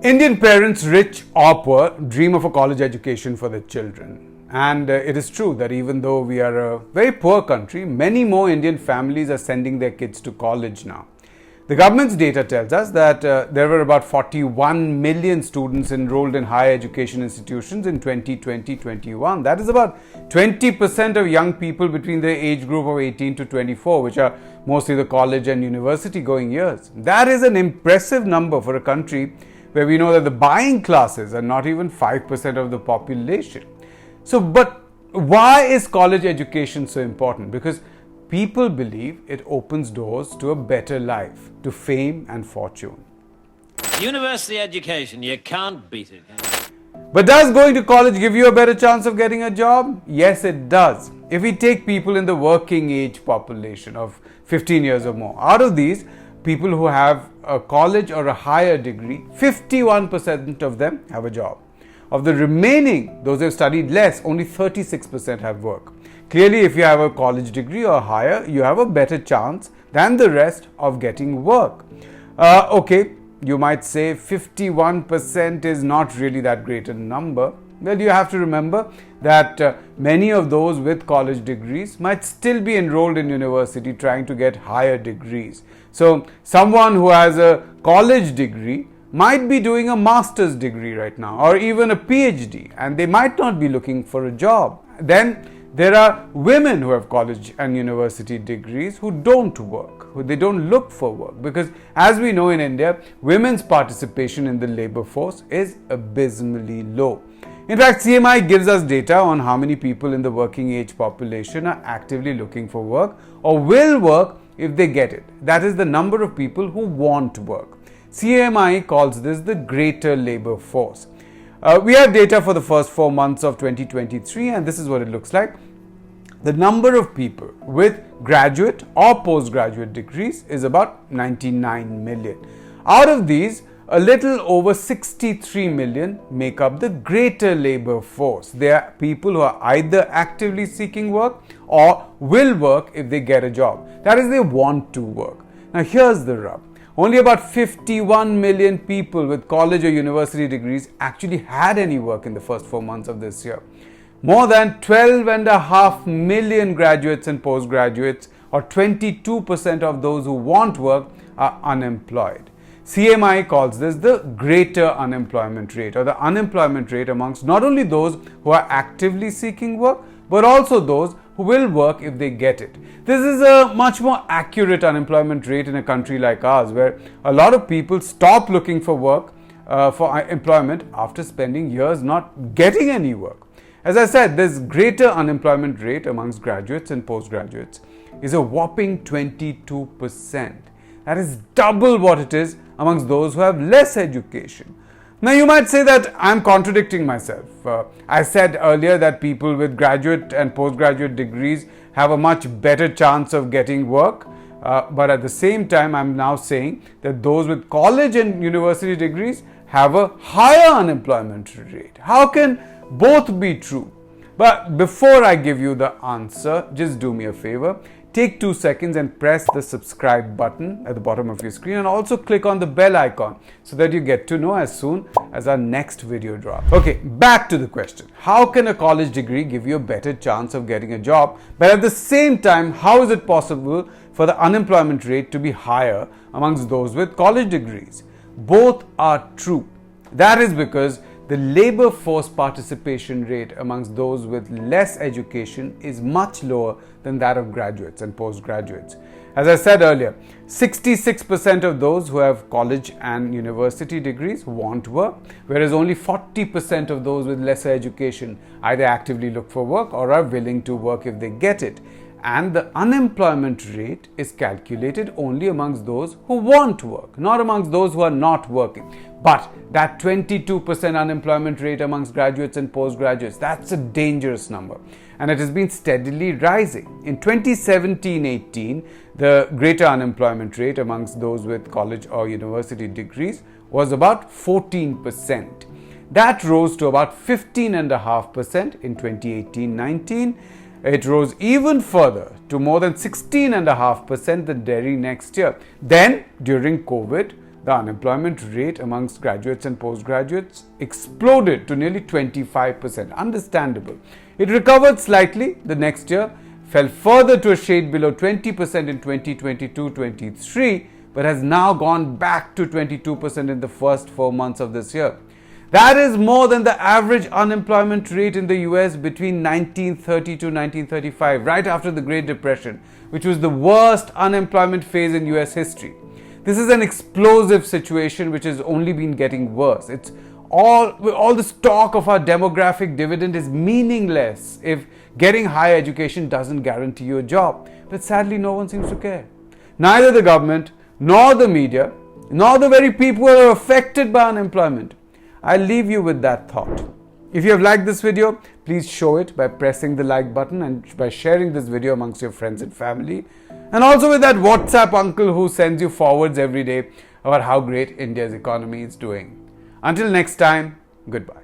Indian parents, rich or poor, dream of a college education for their children. And it is true that even though we are a very poor country, many more Indian families are sending their kids to college now. The government's data tells us that there were about 41 million students enrolled in higher education institutions in 2020-21. That is about 20% of young people between the age group of 18 to 24, which are mostly the college and university going years. That is an impressive number for a country where we know that the buying classes are not even 5% of the population. But why is college education so important? Because people believe it opens doors to a better life, to fame and fortune. University education, you can't beat it. But does going to college give you a better chance of getting a job? Yes, it does. If we take people in the working age population of 15 years or more, out of these, people who have a college or a higher degree, 51% of them have a job. Of the remaining, those who have studied less, only 36% have work. Clearly, if you have a college degree or higher, you have a better chance than the rest of getting work. Okay, you might say 51% is not really that great a number. Well, you have to remember that many of those with college degrees might still be enrolled in university trying to get higher degrees. So, someone who has a college degree might be doing a master's degree right now or even a PhD, and they might not be looking for a job. Then there are women who have college and university degrees who don't work, they don't look for work, because as we know in India, women's participation in the labor force is abysmally low. In fact, CMI gives us data on how many people in the working age population are actively looking for work or will work if they get it. That is the number of people who want work. CMI calls this the greater labor force. We have data for the first 4 months of 2023, and this is what it looks like. The number of people with graduate or postgraduate degrees is about 99 million. Out of these, a little over 63 million make up the greater labor force. They are people who are either actively seeking work or will work if they get a job. That is, they want to work. Now, here's the rub. Only about 51 million people with college or university degrees actually had any work in the first 4 months of this year. More than 12.5 million graduates and postgraduates, or 22% of those who want work, are unemployed. CMI calls this the greater unemployment rate, or the unemployment rate amongst not only those who are actively seeking work, but also those who will work if they get it. This is a much more accurate unemployment rate in a country like ours, where a lot of people stop looking for work, for employment, after spending years not getting any work. As I said, this greater unemployment rate amongst graduates and postgraduates is a whopping 22%. That is double what it is amongst those who have less education. Now, you might say that I'm contradicting myself. I said earlier that people with graduate and postgraduate degrees have a much better chance of getting work. But at the same time, I'm now saying that those with college and university degrees have a higher unemployment rate. How can both be true? But before I give you the answer, just do me a favor. Take 2 seconds and press the subscribe button at the bottom of your screen, and also click on the bell icon so that you get to know as soon as our next video drops. Okay, back to the question. How can a college degree give you a better chance of getting a job? But at the same time, how is it possible for the unemployment rate to be higher amongst those with college degrees? Both are true. That is because the labor force participation rate amongst those with less education is much lower than that of graduates and postgraduates. As I said earlier, 66% of those who have college and university degrees want work, whereas only 40% of those with lesser education either actively look for work or are willing to work if they get it. And the unemployment rate is calculated only amongst those who want work, not amongst those who are not working. But that 22% unemployment rate amongst graduates and postgraduates, that's a dangerous number. And it has been steadily rising. In 2017-18, the greater unemployment rate amongst those with college or university degrees was about 14%. That rose to about 15.5% in 2018-19. It rose even further to more than 16.5% the very next year. Then, during COVID, the unemployment rate amongst graduates and postgraduates exploded to nearly 25%. Understandable. It recovered slightly the next year, fell further to a shade below 20% in 2022-23, but has now gone back to 22% in the first 4 months of this year. That is more than the average unemployment rate in the US between 1930 to 1935, right after the Great Depression, which was the worst unemployment phase in US history. This is an explosive situation which has only been getting worse. It's all this talk of our demographic dividend is meaningless if getting higher education doesn't guarantee you a job. But sadly, no one seems to care. Neither the government, nor the media, nor the very people who are affected by unemployment. I'll leave you with that thought. If you have liked this video, please show it by pressing the like button and by sharing this video amongst your friends and family. And also with that WhatsApp uncle who sends you forwards every day about how great India's economy is doing. Until next time, goodbye.